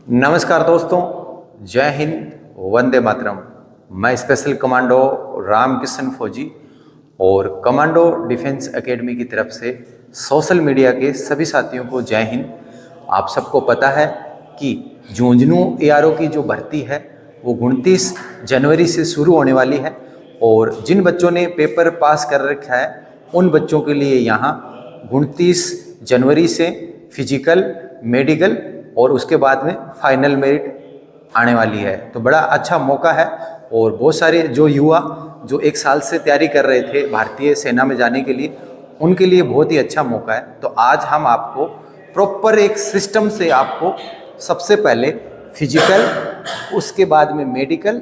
नमस्कार दोस्तों, जय हिंद, वंदे मातरम। मैं स्पेशल कमांडो रामकिशन फौजी और कमांडो डिफेंस एकेडमी की तरफ से सोशल मीडिया के सभी साथियों को जय हिंद। आप सबको पता है कि झुंझुनू एआरओ की जो भर्ती है वो 29 जनवरी से शुरू होने वाली है और जिन बच्चों ने पेपर पास कर रखा है उन बच्चों के लिए यहाँ 29 जनवरी से फिजिकल, मेडिकल और उसके बाद में फाइनल मेरिट आने वाली है। तो बड़ा अच्छा मौका है और बहुत सारे जो युवा जो एक साल से तैयारी कर रहे थे भारतीय सेना में जाने के लिए, उनके लिए बहुत ही अच्छा मौका है। तो आज हम आपको प्रॉपर एक सिस्टम से आपको सबसे पहले फिजिकल, उसके बाद में मेडिकल,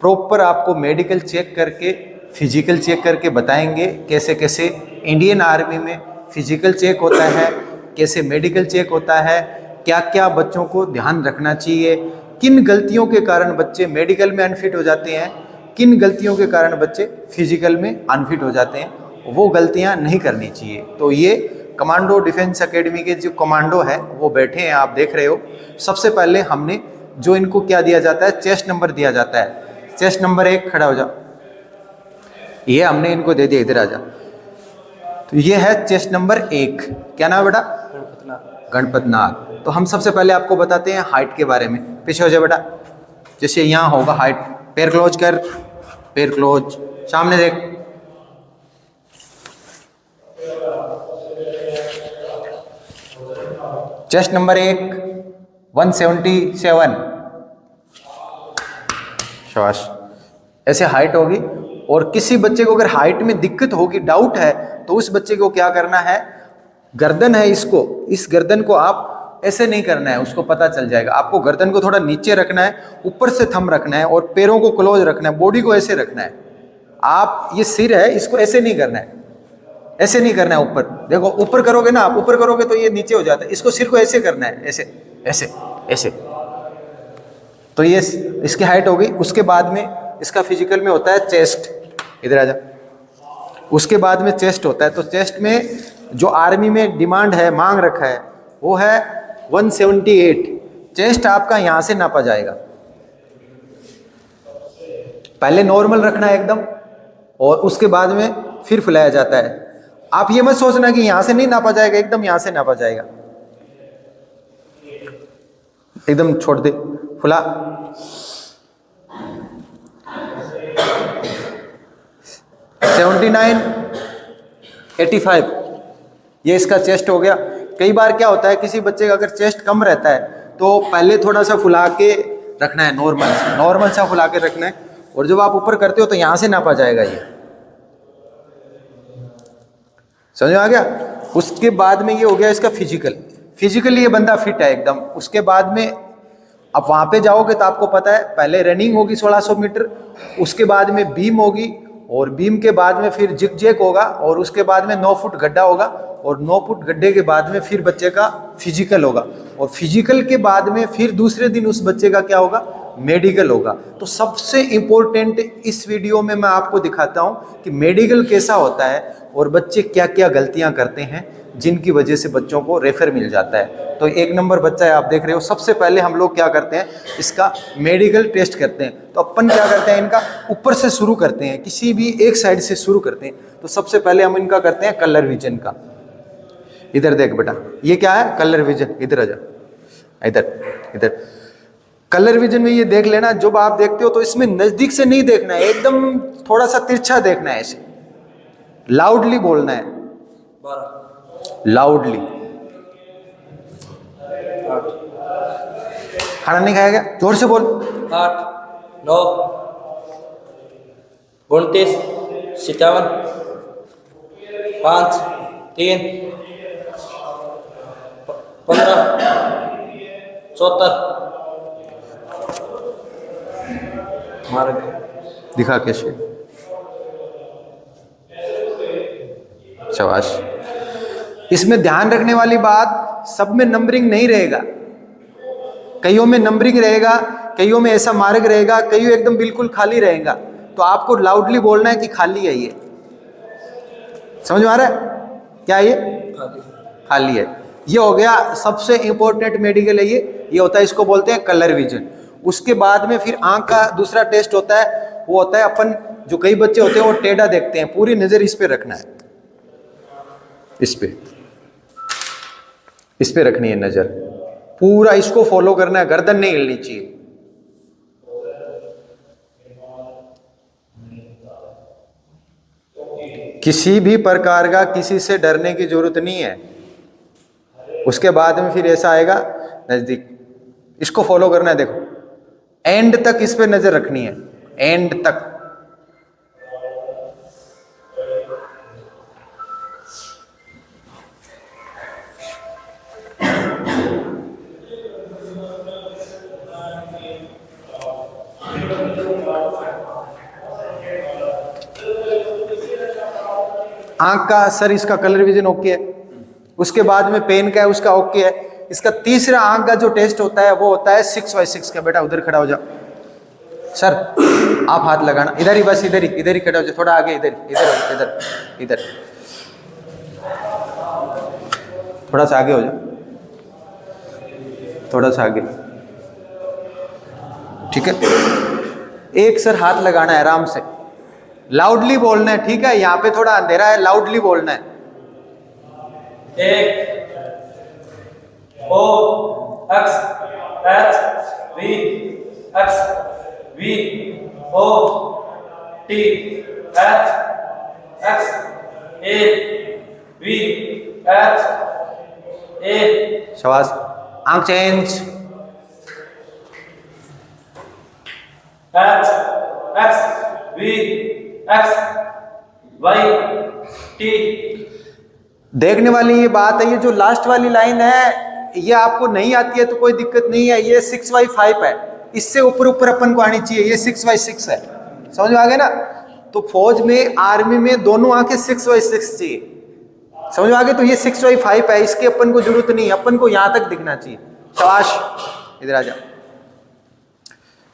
प्रॉपर आपको मेडिकल चेक करके फिजिकल चेक करके बताएंगे कैसे कैसे इंडियन आर्मी में फिजिकल चेक होता है, कैसे मेडिकल चेक होता है, क्या क्या बच्चों को ध्यान रखना चाहिए, किन गलतियों के कारण बच्चे मेडिकल में अनफिट हो जाते हैं, किन गलतियों के कारण बच्चे फिजिकल में अनफिट हो जाते हैं, वो गलतियां नहीं करनी चाहिए। तो ये कमांडो डिफेंस एकेडमी के जो कमांडो है वो बैठे हैं, आप देख रहे हो। सबसे पहले हमने जो इनको क्या दिया जाता है, चेस्ट नंबर दिया जाता है। चेस्ट नंबर 1, खड़ा हो जाओ। ये हमने इनको दे दिया, इधर आ जा। तो ये है चेस्ट नंबर 1। क्या नाम है बेटा? गणपत नाथ। तो हम सबसे पहले आपको बताते हैं हाइट के बारे में। पीछे हो जाए बेटा। जैसे यहाँ होगा हाइट, पैर क्लोज कर, पैर क्लोज, सामने देख। Chest number 1 177। शाबाश। ऐसे हाइट होगी। और किसी बच्चे को अगर हाइट में दिक्कत होगी, डाउट है, तो उस बच्चे को क्या करना है, गर्दन है इसको, इस गर्दन को आप ऐसे नहीं करना है, उसको पता चल जाएगा। आपको गर्दन को थोड़ा नीचे रखना है, ऊपर से थंब रखना है और पैरों को क्लोज रखना है, बॉडी को ऐसे रखना है। आप ये सिर है, इसको ऐसे नहीं करना है, ऐसे नहीं करना है। ऊपर देखो, ऊपर करोगे ना आप, ऊपर करोगे तो ये नीचे हो जाता है। इसको सिर को ऐसे करना है, ऐसे ऐसे ऐसे। तो ये इसकी हाइट होगी। उसके बाद में इसका फिजिकल में होता है चेस्ट। इधर आ जा। उसके बाद में चेस्ट होता है। तो चेस्ट में जो आर्मी में डिमांड है, मांग रखा है, वो है 178। चेस्ट आपका यहां से नापा जाएगा। पहले नॉर्मल रखना है एकदम, और उसके बाद में फिर फुलाया जाता है। आप ये मत सोचना कि यहां से नहीं नापा जाएगा, एकदम यहां से नापा जाएगा। एकदम छोड़ दे, फुला। $79, $85, ये इसका चेस्ट हो गया। कई बार क्या होता है, किसी बच्चे का अगर चेस्ट कम रहता है तो पहले थोड़ा सा फुला के रखना है, नॉर्मल सा फुला के रखना है। और जब आप ऊपर करते हो तो यहां से नापा जाएगा। ये समझ में आ गया? उसके बाद में ये हो गया इसका फिजिकल ये बंदा फिट है एकदम। उसके बाद में अब वहां पे जाओगे तो आपको पता है, पहले रनिंग होगी 1600 मीटर, उसके बाद में बीम होगी, और बीम के बाद में फिर जिग जैक होगा, और उसके बाद में 9 फुट गड्ढा होगा, और 9 फुट गड्ढे के बाद में फिर बच्चे का फिजिकल होगा, और फिजिकल के बाद में फिर दूसरे दिन उस बच्चे का क्या होगा, मेडिकल होगा। तो सबसे इंपॉर्टेंट इस वीडियो में मैं आपको दिखाता हूं कि मेडिकल कैसा होता है और बच्चे क्या क्या गलतियां करते हैं जिनकी वजह से बच्चों को रेफर मिल जाता है। तो 1 नंबर बच्चा है, आप देख रहे हो। सबसे पहले हम लोग क्या करते हैं, इसका मेडिकल टेस्ट करते हैं। तो अपन क्या करते हैं, इनका ऊपर से शुरू करते हैं, किसी भी एक साइड से शुरू करते हैं। तो सबसे पहले हम इनका करते हैं कलर विजन का। इधर देख बेटा, ये क्या है, कलर विजन। इधर आ जा, इधर कलर विजन में ये देख लेना। जब आप देखते हो तो इसमें नजदीक से नहीं देखना है, एकदम थोड़ा सा तिरछा देखना है। ऐसे लाउडली बोलना है, लाउडली। खाना नहीं खाया क्या? जोर से बोल। 8, 9, 29, 57, 5, 3, 15, 74। मार दिखा कैसे? शाबाश। इसमें ध्यान रखने वाली बात, सब में नंबरिंग नहीं रहेगा, कईयों में नंबरिंग रहेगा, कईयों में ऐसा मार्ग रहेगा, कईयों एकदम बिल्कुल खाली रहेगा। तो आपको लाउडली बोलना है कि खाली है ये। समझ में आ रहा है? क्या ये खाली है? ये हो गया सबसे इंपॉर्टेंट मेडिकल है ये। ये होता है, इसको बोलते हैं कलर विजन। उसके बाद में फिर आंख का दूसरा टेस्ट होता है, वो होता है अपन जो कई बच्चे होते हैं वो टेढ़ा देखते हैं, पूरी नजर इस पे रखना है, इस पे रखनी है नजर, पूरा इसको फॉलो करना है, गर्दन नहीं हिलनी चाहिए। किसी भी प्रकार का किसी से डरने की जरूरत नहीं है। उसके बाद में फिर ऐसा आएगा नजदीक, इसको फॉलो करना है, देखो एंड तक इस पे नजर रखनी है, एंड तक। आंख का सर, इसका कलर विजन ओके है। उसके बाद में पेन का है, उसका ओके है। इसका तीसरा आंख का जो टेस्ट होता है वो होता है 6x6 का। बेटा उधर खड़ा हो जाओ, सर आप हाथ लगाना, इधर ही बस, इधर ही खड़ा हो जाओ, थोड़ा आगे, इधर इधर इधर, थोड़ा सा आगे हो जाओ, थोड़ा सा आगे, ठीक है। एक सर हाथ लगाना है, आराम से, लाउडली बोलना है, ठीक है। यहाँ पे थोड़ा अंधेरा है, लाउडली बोलना है। एक O X H V X V O T H X A V H A। शाबाश, आंख change. H X V X Y T। देखने वाली ये बात है, ये जो लास्ट वाली लाइन है ये आपको नहीं आती है तो कोई दिक्कत नहीं है, ये 6x5 है, इससे ऊपर ऊपर अपन को आनी चाहिए, ये 6x6 है। समझ में आ गया ना? तो फौज में, आर्मी में दोनों आंखें 6x6 चाहिए। समझ में आ गया? तो ये 6x5 है, इसकी अपन को जरूरत नहीं है, अपन को यहां तक दिखना चाहिए। शाबाश, इधर आ जा।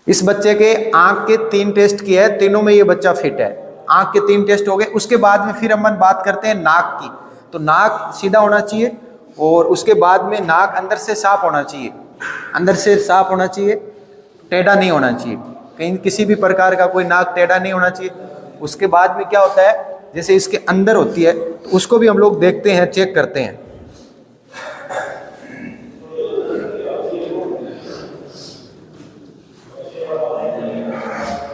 इस बच्चे के आंख के 3 टेस्ट किए हैं, तीनों में ये बच्चा फिट है। आंख के 3 टेस्ट हो गए। उसके बाद में फिर हम बात करते हैं नाक की। तो नाक सीधा होना चाहिए, और उसके बाद में नाक अंदर से साफ होना चाहिए, अंदर से साफ होना चाहिए, टेढ़ा नहीं होना चाहिए, कहीं किसी भी प्रकार का कोई नाक टेढ़ा नहीं होना चाहिए। उसके बाद में क्या होता है, जैसे इसके अंदर होती है तो उसको भी हम लोग देखते हैं, चेक करते हैं।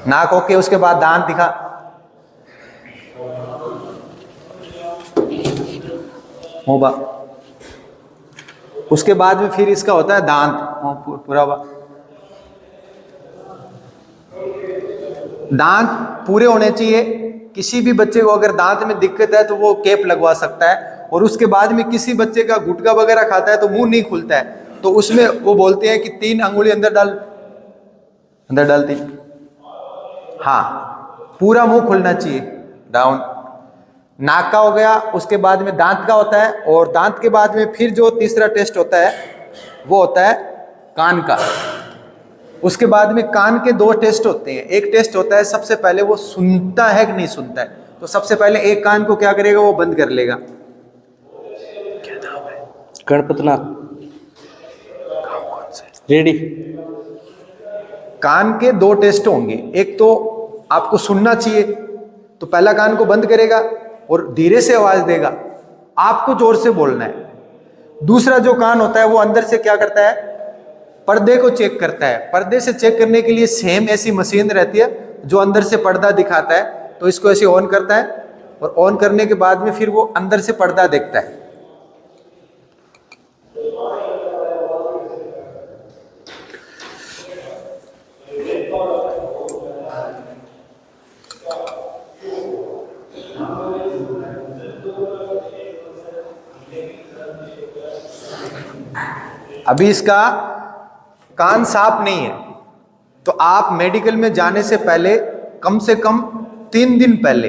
नाक ओके, उसके बाद दांत दिखा, होगा। उसके बाद में फिर इसका होता है दांत, पूरा हुआ। दांत पूरे होने चाहिए। किसी भी बच्चे को अगर दांत में दिक्कत है तो वो कैप लगवा सकता है। और उसके बाद में किसी बच्चे का गुटखा वगैरह खाता है तो मुंह नहीं खुलता है, तो उसमें वो बोलते हैं कि 3 अंगुली अंदर डाल, अंदर डालती, हाँ, पूरा मुंह खुलना चाहिए, डाउन। नाक का हो गया। उसके बाद में दांत का होता है, और दांत के बाद में फिर जो तीसरा टेस्ट होता है वो होता है कान का। उसके बाद में कान के 2 टेस्ट होते हैं। एक टेस्ट होता है सबसे पहले वो सुनता है कि नहीं सुनता है, तो सबसे पहले एक कान को क्या करेगा, वो बंद कर लेगा। क्या नाम है? गणपतनाथ। रेडी। कान के 2 टेस्ट होंगे। एक तो आपको सुनना चाहिए, तो पहला कान को बंद करेगा और धीरे से आवाज देगा, आपको जोर से बोलना है। दूसरा जो कान होता है वो अंदर से क्या करता है, पर्दे को चेक करता है। पर्दे से चेक करने के लिए सेम ऐसी मशीन रहती है जो अंदर से पर्दा दिखाता है, तो इसको ऐसे ऑन करता है, और ऑन करने के बाद में फिर वो अंदर से पर्दा देखता है। अभी इसका कान साफ नहीं है, तो आप मेडिकल में जाने से पहले कम से कम 3 दिन पहले,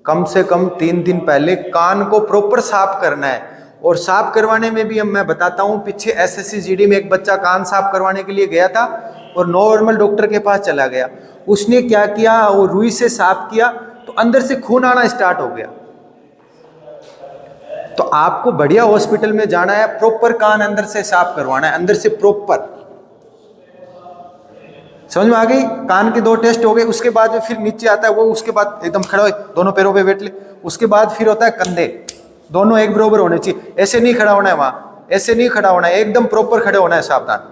कम से कम 3 दिन पहले कान को प्रॉपर साफ करना है। और साफ करवाने में भी मैं बताता हूँ, पीछे एसएससी जीडी में एक बच्चा कान साफ करवाने के लिए गया था और नॉर्मल डॉक्टर के पास चला गया। उसने क्या किया, वो रुई से साफ किया तो अंदर से खून आना स्टार्ट हो गया। तो आपको बढ़िया हॉस्पिटल में जाना है, प्रॉपर कान अंदर से साफ करवाना है, अंदर से प्रॉपर। समझ में आ गई? कान के 2 टेस्ट हो गए, उसके बाद में फिर नीचे आता है वो, उसके बाद एकदम खड़ा हो, दोनों पैरों पे बैठ ले, उसके बाद फिर होता है कंधे, दोनों एक बराबर होने चाहिए। ऐसे नहीं खड़ा होना है वहां, ऐसे नहीं खड़ा होना है, एकदम प्रॉपर खड़े होना है, सावधान।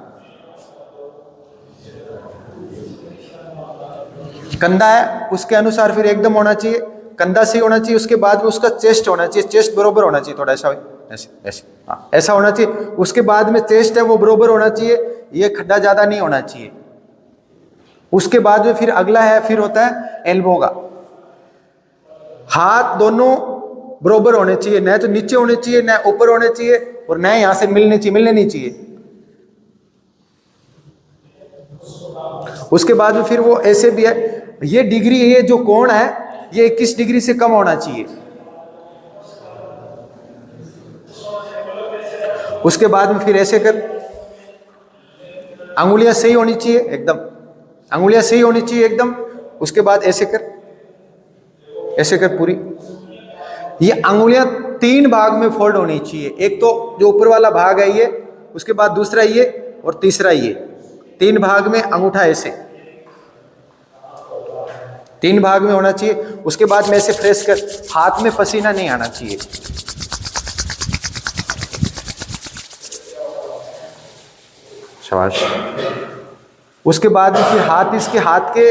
कंधा है उसके अनुसार फिर एकदम होना चाहिए, कंधा सही होना चाहिए, उसके बाद में उसका चेस्ट होना चाहिए, चेस्ट बराबर होना चाहिए, थोड़ा ऐसा ऐसे ऐसे, हाँ ऐसा होना चाहिए। उसके बाद में चेस्ट है वो बराबर होना चाहिए, ये खड्डा ज्यादा नहीं होना चाहिए। उसके बाद में फिर अगला है, फिर होता है एल्बो का। हाथ दोनों बराबर होने चाहिए, न तो नीचे होने चाहिए, न ऊपर होने चाहिए, और न यहां से मिलने नहीं चाहिए। उसके बाद में फिर वो ऐसे भी है, ये डिग्री, ये जो कोण है ये 21 डिग्री से कम होना चाहिए। उसके बाद में फिर ऐसे कर, अंगुलियां सही होनी चाहिए एकदम, अंगुलियां सही होनी चाहिए एकदम। उसके बाद ऐसे कर, ऐसे कर पूरी। ये अंगुलियां 3 भाग में फोल्ड होनी चाहिए, एक तो जो ऊपर वाला भाग है ये, उसके बाद दूसरा ये, और तीसरा ये। 3 भाग में अंगूठा ऐसे 3 भाग में होना चाहिए। उसके बाद में ऐसे प्रेस कर, हाथ में पसीना नहीं आना चाहिए। शाबाश। उसके बाद में फिर हाथ, इसके हाथ के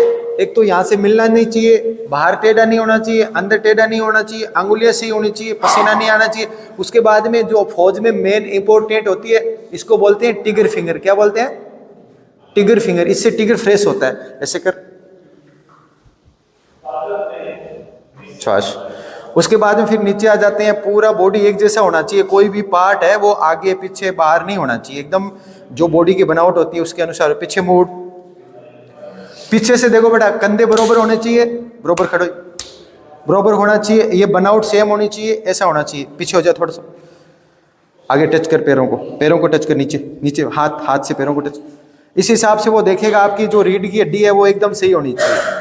एक तो यहां से मिलना नहीं चाहिए, बाहर टेढ़ा नहीं होना चाहिए, अंदर टेढ़ा नहीं होना चाहिए, अंगुलियां सही होनी चाहिए, पसीना नहीं आना चाहिए। उसके बाद में जो फौज में मेन इंपॉर्टेंट होती है, इसको बोलते हैं टिगर फिंगर। क्या बोलते हैं? टिगर फिंगर। इससे टिगर फ्रेश होता है। ऐसे कर, शाबाश। उसके बाद में फिर नीचे आ जाते हैं, पूरा बॉडी एक जैसा होना चाहिए, कोई भी पार्ट है वो आगे पीछे बाहर नहीं होना चाहिए, एकदम जो बॉडी की बनावट होती है उसके अनुसार। पीछे मुड़, पीछे से देखो बेटा, कंधे बराबर होने चाहिए, बराबर खड़े, बराबर होना चाहिए, ये बनावट सेम होनी चाहिए, ऐसा होना चाहिए। पीछे हो जा थोड़ा सा, आगे टच कर पैरों को, पैरों को टच कर, नीचे नीचे, हाथ से पैरों को टच। इस हिसाब से वो देखेगा आपकी जो रीढ़ की हड्डी है वो एकदम सही होनी चाहिए।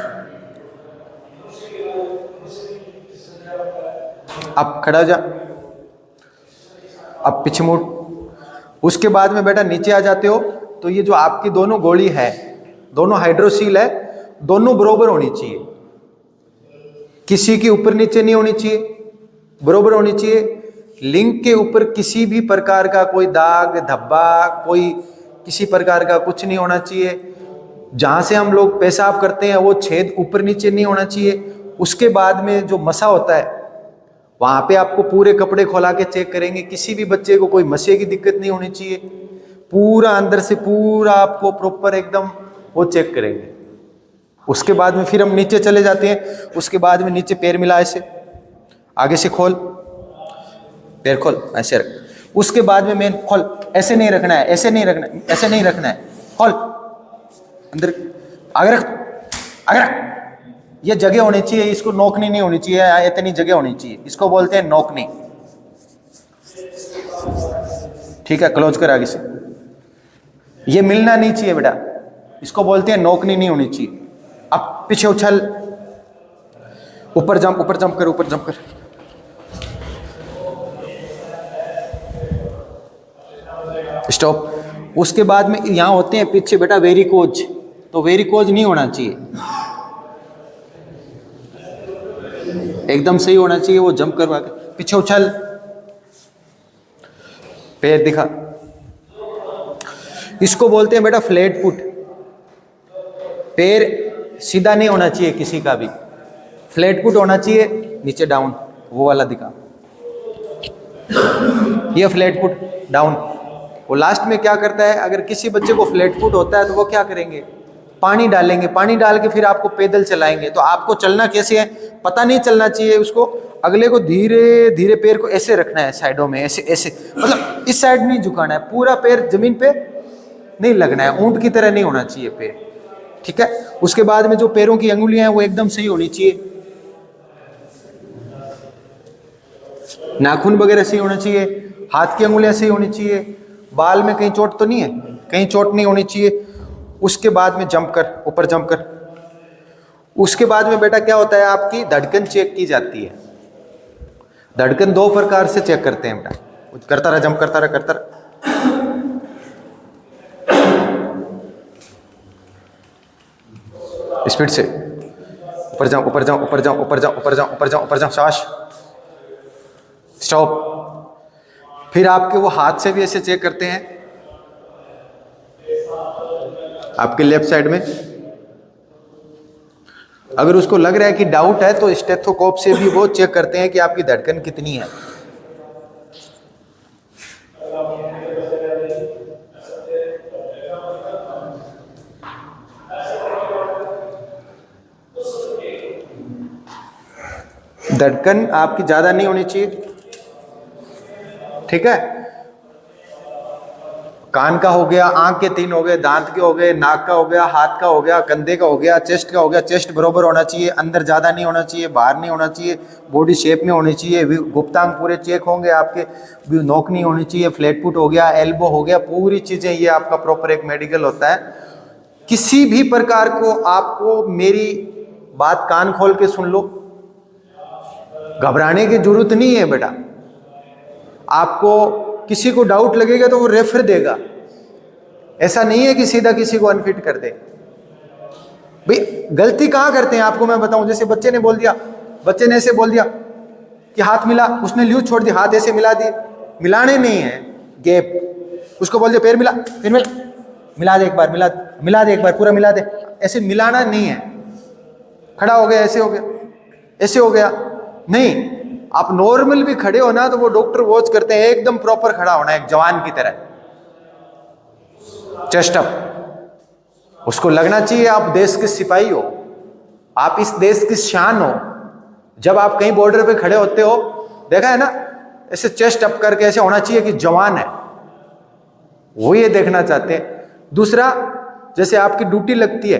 अब खड़ा हो जा, अब पीछे मुड़। उसके बाद में बेटा नीचे आ जाते हो, तो ये जो आपकी दोनों गोली है, दोनों हाइड्रोसील है, दोनों बराबर होनी चाहिए, किसी के ऊपर नीचे नहीं होनी चाहिए, बराबर होनी चाहिए। लिंग के ऊपर किसी भी प्रकार का कोई दाग धब्बा, कोई किसी प्रकार का कुछ नहीं होना चाहिए। जहां से हम लोग पेशाब करते हैं वो छेद ऊपर नीचे नहीं होना चाहिए। उसके बाद में जो मसा होता है वहां पे आपको पूरे कपड़े खोला के चेक करेंगे, किसी भी बच्चे को कोई मसे की दिक्कत नहीं होनी चाहिए। पूरा अंदर से पूरा आपको प्रॉपर एकदम वो चेक करेंगे। उसके बाद में फिर हम नीचे चले जाते हैं। उसके बाद में नीचे पैर मिला, ऐसे आगे से खोल, पैर खोल, ऐसे रख। उसके बाद में मेन खोल, ऐसे नहीं रखना है, ऐसे नहीं रखना है, ऐसे नहीं रखना है, खोल अंदर, आगे रख, आगे रख। ये जगह होनी चाहिए, इसको नोकनी नहीं होनी चाहिए, इतनी जगह होनी चाहिए, इसको बोलते हैं नोकनी। ठीक है, क्लोज कर आगे से। ये मिलना नहीं चाहिए बेटा, इसको बोलते हैं नोकनी नहीं होनी चाहिए। अब पीछे उछल, ऊपर जंप, ऊपर जंप कर, ऊपर जंप कर। स्टॉप। उसके बाद में यहां होते हैं पीछे बेटा वेरिकोज, तो वेरिकोज नहीं होना चाहिए, एकदम सही होना चाहिए। वो जंप करवा के पीछे उछल, पैर दिखा। इसको बोलते हैं बेटा फ्लैट फुट। पैर सीधा नहीं होना चाहिए किसी का भी, फ्लैट फुट होना चाहिए, नीचे डाउन, वो वाला दिखा, ये फ्लैट फुट डाउन। वो लास्ट में क्या करता है, अगर किसी बच्चे को फ्लैट फुट होता है तो वो क्या करेंगे, पानी डालेंगे, पानी डाल के फिर आपको पैदल चलाएंगे। तो आपको चलना कैसे है पता नहीं चलना चाहिए उसको, अगले को धीरे धीरे पैर को ऐसे रखना है साइडों में, ऐसे ऐसे, मतलब इस साइड नहीं झुकाना है, पूरा पैर जमीन पे नहीं लगना है, ऊंट की तरह नहीं होना चाहिए पैर। ठीक है। उसके बाद में जो पैरों की अंगुलियां हैं वो एकदम सही होनी चाहिए, नाखून वगैरह सही होना चाहिए, हाथ की अंगुलियां सही होनी चाहिए, बाल में कहीं चोट तो नहीं है, कहीं चोट नहीं होनी चाहिए। उसके बाद में जंप कर, ऊपर जंप कर। उसके बाद में बेटा क्या होता है, आपकी धड़कन चेक की जाती है। धड़कन दो प्रकार से चेक करते हैं बेटा, करता रहा, जंप करता रहा, करता रहा। स्पीड से ऊपर जाओ, ऊपर जाओ, ऊपर जाओ, ऊपर जाओ, ऊपर जाओ, ऊपर जाओ, ऊपर जाओ, साश, स्टॉप। फिर आपके वो हाथ से भी ऐसे चेक करते हैं, आपके लेफ्ट साइड में। अगर उसको लग रहा है कि डाउट है तो स्टेथोस्कोप से भी वो चेक करते हैं कि आपकी धड़कन कितनी है। धड़कन आपकी ज्यादा नहीं होनी चाहिए, ठीक है। कान का हो गया, आंख के 3 हो गए, दांत के हो गए, नाक का हो गया, हाथ का हो गया, कंधे का हो गया, चेस्ट का हो गया। चेस्ट बरोबर होना चाहिए, अंदर ज्यादा नहीं होना चाहिए, बाहर नहीं होना चाहिए, बॉडी शेप में होनी चाहिए। गुप्तांग पूरे चेक होंगे आपके, नोक नहीं होनी चाहिए, फ्लैट फुट हो गया, एल्बो हो गया, पूरी चीजें। ये आपका प्रॉपर एक मेडिकल होता है। किसी भी प्रकार को आपको मेरी बात कान खोल के सुन लो, घबराने की जरूरत नहीं है बेटा। आपको किसी को डाउट लगेगा तो वो रेफर देगा, ऐसा नहीं है कि सीधा किसी को अनफिट कर दे। भाई गलती कहां करते हैं आपको मैं बताऊं। जैसे बच्चे ने बोल दिया, बच्चे ने ऐसे बोल दिया कि हाथ मिला, उसने ल्यूज छोड़ दिया, हाथ ऐसे मिला दिए। मिलाने नहीं है, गैप। उसको बोल दिया पैर मिला, फिर मिला दे एक बार, मिला दे एक बार, पूरा मिला दे। ऐसे मिलाना नहीं है। खड़ा हो गया, ऐसे हो गया, ऐसे हो गया नहीं। आप नॉर्मल भी खड़े हो ना तो वो डॉक्टर वॉच करते हैं, एकदम प्रॉपर खड़ा होना है, एक जवान की तरह, चेस्ट अप। उसको लगना चाहिए आप देश के सिपाही हो, आप इस देश की शान हो। जब आप कहीं बॉर्डर पे खड़े होते हो, देखा है ना, ऐसे चेस्ट अप करके ऐसे होना चाहिए कि जवान है, वो ये देखना चाहते हैं। दूसरा, जैसे आपकी ड्यूटी लगती है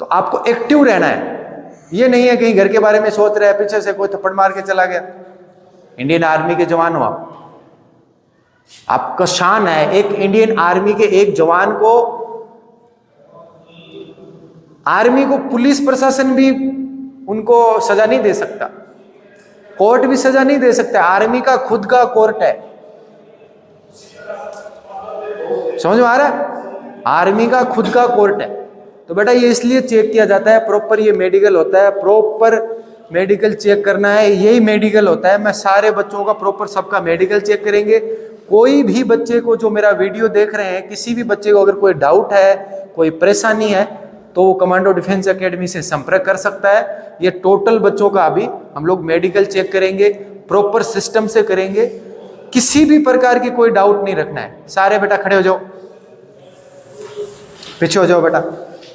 तो आपको एक्टिव रहना है। ये नहीं है कहीं घर के बारे में सोच रहे हैं, पीछे से कोई थप्पड़ मार के चला गया। इंडियन आर्मी के जवान हो आप, आपका शान है। एक इंडियन आर्मी के एक जवान को, आर्मी को पुलिस प्रशासन भी उनको सजा नहीं दे सकता, कोर्ट भी सजा नहीं दे सकता। आर्मी का खुद का कोर्ट है, समझ में आ रहा है? आर्मी का खुद का कोर्ट है। तो बेटा ये इसलिए चेक किया जाता है, प्रॉपर ये मेडिकल होता है, प्रॉपर मेडिकल चेक करना है, यही मेडिकल होता है। मैं सारे बच्चों का प्रॉपर सबका मेडिकल चेक करेंगे। कोई भी बच्चे को जो मेरा वीडियो देख रहे हैं, किसी भी बच्चे को अगर कोई डाउट है, कोई परेशानी है, तो वो कमांडो डिफेंस एकेडमी से संपर्क कर सकता है। ये टोटल बच्चों का अभी हम लोग मेडिकल चेक करेंगे, प्रॉपर सिस्टम से करेंगे। किसी भी प्रकार की कोई डाउट नहीं रखना है। सारे बेटा खड़े हो जाओ, पीछे हो जाओ बेटा।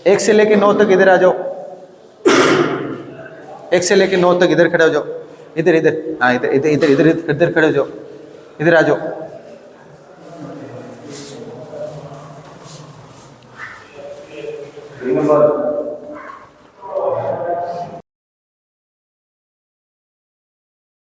1 से लेके 9 तक इधर आ जाओ, 1 से लेके 9 तक इधर खड़े हो जाओ। इधर इधर, हाँ इधर इधर इधर इधर इधर खड़े हो जाओ, इधर आ जाओ। नंबर